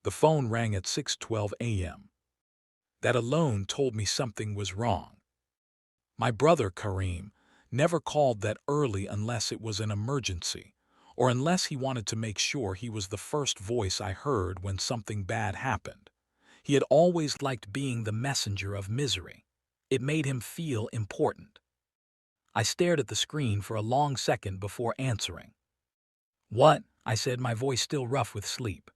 The phone rang at 6:12 a.m. That alone told me something was wrong. My brother Kareem never called that early unless it was an emergency, or unless he wanted to make sure he was the first voice I heard when something bad happened. He had always liked being the messenger of misery. It made him feel important. I stared at the screen for a long second before answering. "What?" I said, my voice still rough with sleep.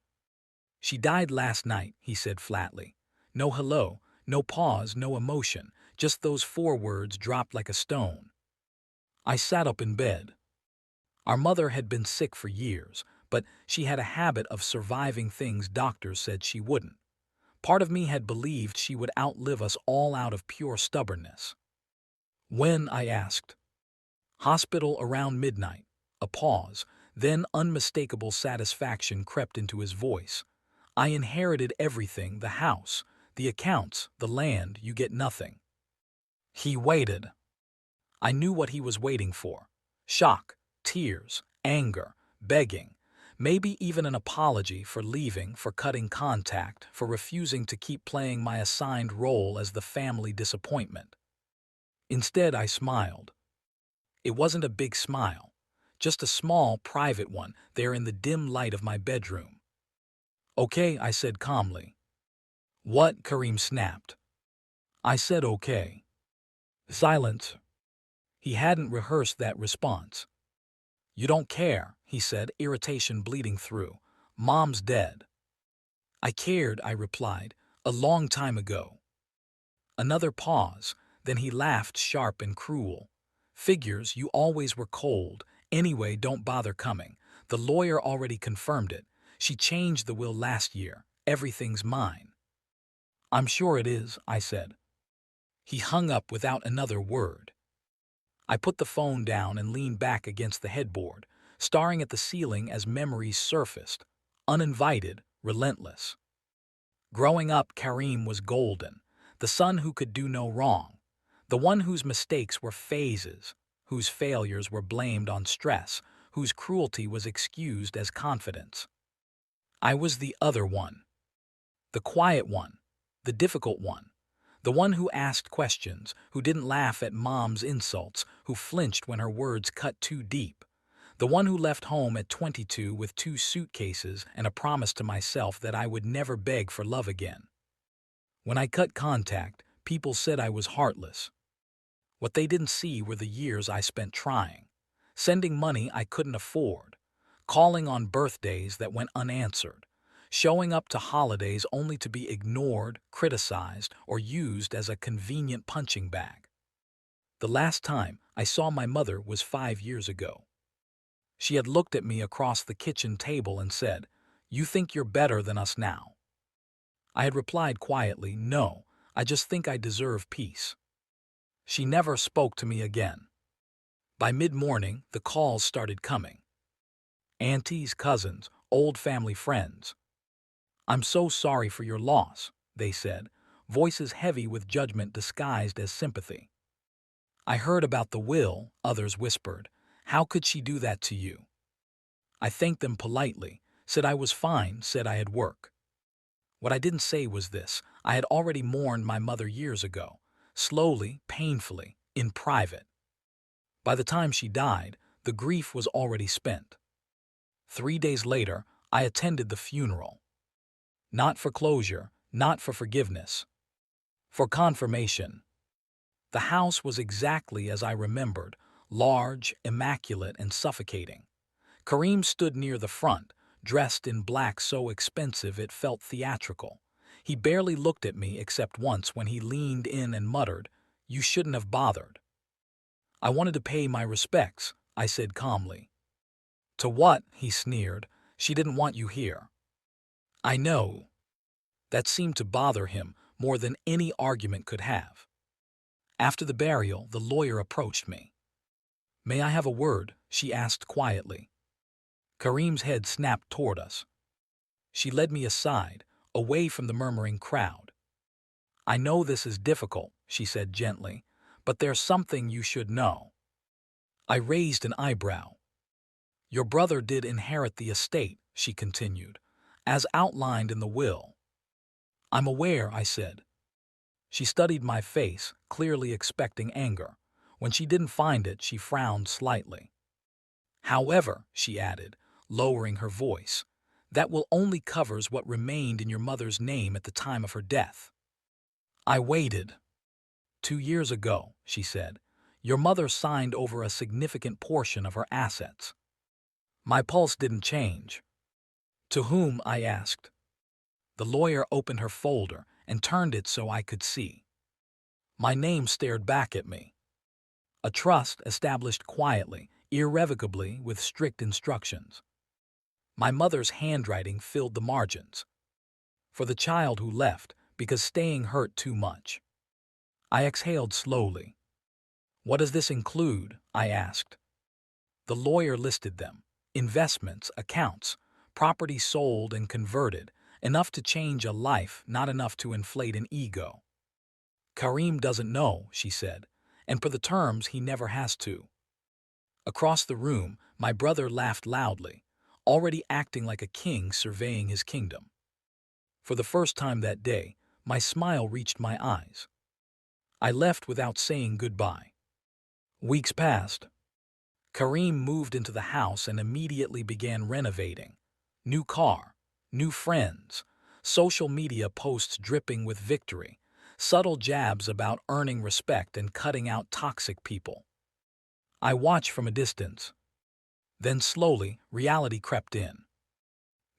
"She died last night," he said flatly. No hello, no pause, no emotion, just those four words dropped like a stone. I sat up in bed. Our mother had been sick for years, but she had a habit of surviving things doctors said she wouldn't. Part of me had believed she would outlive us all out of pure stubbornness. "When?" I asked. "Hospital around midnight." A pause, then unmistakable satisfaction crept into his voice. "I inherited everything, the house, the accounts, the land. You get nothing." He waited. I knew what he was waiting for. Shock, tears, anger, begging, maybe even an apology for leaving, for cutting contact, for refusing to keep playing my assigned role as the family disappointment. Instead, I smiled. It wasn't a big smile, just a small, private one there in the dim light of my bedroom. "Okay," I said calmly. "What?" Kareem snapped. I said okay. Silence. He hadn't rehearsed that response. "You don't care," he said, irritation bleeding through. "Mom's dead." "I cared," I replied, "a long time ago." Another pause, then he laughed sharp and cruel. "Figures, you always were cold. Anyway, don't bother coming. The lawyer already confirmed it. She changed the will last year. Everything's mine." "I'm sure it is," I said. He hung up without another word. I put the phone down and leaned back against the headboard, staring at the ceiling as memories surfaced, uninvited, relentless. Growing up, Kareem was golden, the son who could do no wrong, the one whose mistakes were phases, whose failures were blamed on stress, whose cruelty was excused as confidence. I was the other one, the quiet one, the difficult one, the one who asked questions, who didn't laugh at mom's insults, who flinched when her words cut too deep, the one who left home at 22 with 2 suitcases and a promise to myself that I would never beg for love again. When I cut contact, people said I was heartless. What they didn't see were the years I spent trying, sending money I couldn't afford, calling on birthdays that went unanswered, showing up to holidays only to be ignored, criticized, or used as a convenient punching bag. The last time I saw my mother was 5 years ago. She had looked at me across the kitchen table and said, "You think you're better than us now?" I had replied quietly, "No, I just think I deserve peace." She never spoke to me again. By mid-morning, the calls started coming. Aunties, cousins, old family friends. "I'm so sorry for your loss," they said, voices heavy with judgment disguised as sympathy. "I heard about the will," others whispered. "How could she do that to you?" I thanked them politely, said I was fine, said I had work. What I didn't say was this: I had already mourned my mother years ago, slowly, painfully, in private. By the time she died, the grief was already spent. 3 days later, I attended the funeral. Not for closure, not for forgiveness. For confirmation. The house was exactly as I remembered, large, immaculate, and suffocating. Kareem stood near the front, dressed in black so expensive it felt theatrical. He barely looked at me except once when he leaned in and muttered, "You shouldn't have bothered." "I wanted to pay my respects," I said calmly. "To what?" he sneered. "She didn't want you here." "I know." That seemed to bother him more than any argument could have. After the burial, the lawyer approached me. "May I have a word?" she asked quietly. Kareem's head snapped toward us. She led me aside, away from the murmuring crowd. "I know this is difficult," she said gently, "but there's something you should know." I raised an eyebrow. "Your brother did inherit the estate," she continued. as outlined in the will. I'm aware, I said. She studied my face, clearly expecting anger. When she didn't find it, she frowned slightly. However, she added, lowering her voice, that will only covers what remained in your mother's name at the time of her death. I waited. 2 years ago, she said, your mother signed over a significant portion of her assets. My pulse didn't change. To whom? I asked. The lawyer opened her folder and turned it so I could see. My name stared back at me. A trust established quietly, irrevocably, with strict instructions. My mother's handwriting filled the margins. For the child who left, because staying hurt too much. I exhaled slowly. What does this include? I asked. The lawyer listed them. Investments, accounts, property sold and converted, enough to change a life, not enough to inflate an ego. Karim doesn't know, she said, and for the terms he never has to. Across the room, my brother laughed loudly, already acting like a king surveying his kingdom. For the first time that day, my smile reached my eyes. I left without saying goodbye. Weeks passed. Karim moved into the house and immediately began renovating. New car, new friends, social media posts dripping with victory, subtle jabs about earning respect and cutting out toxic people. I watched from a distance. Then slowly, reality crept in.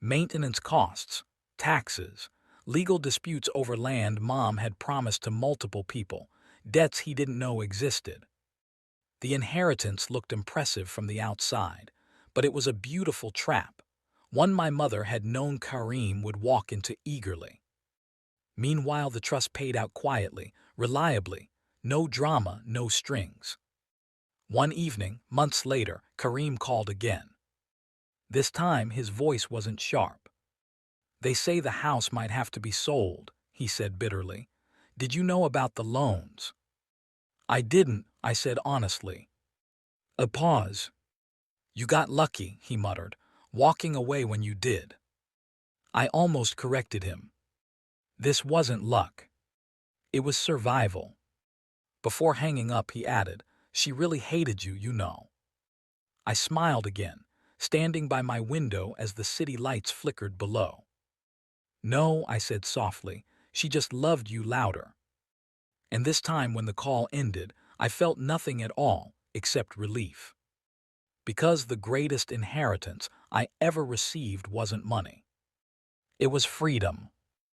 Maintenance costs, taxes, legal disputes over land Mom had promised to multiple people, debts he didn't know existed. The inheritance looked impressive from the outside, but it was a beautiful trap, one my mother had known Karim would walk into eagerly. Meanwhile, the trust paid out quietly, reliably, no drama, no strings. One evening, months later, Karim called again. This time, his voice wasn't sharp. They say the house might have to be sold, he said bitterly. Did you know about the loans? I didn't, I said honestly. A pause. You got lucky, he muttered, walking away when you did. I almost corrected him. This wasn't luck. It was survival. Before hanging up, he added, she really hated you, you know. I smiled again, standing by my window as the city lights flickered below. No, I said softly, she just loved you louder. And this time when the call ended, I felt nothing at all except relief. Because the greatest inheritance I ever received wasn't money. It was freedom.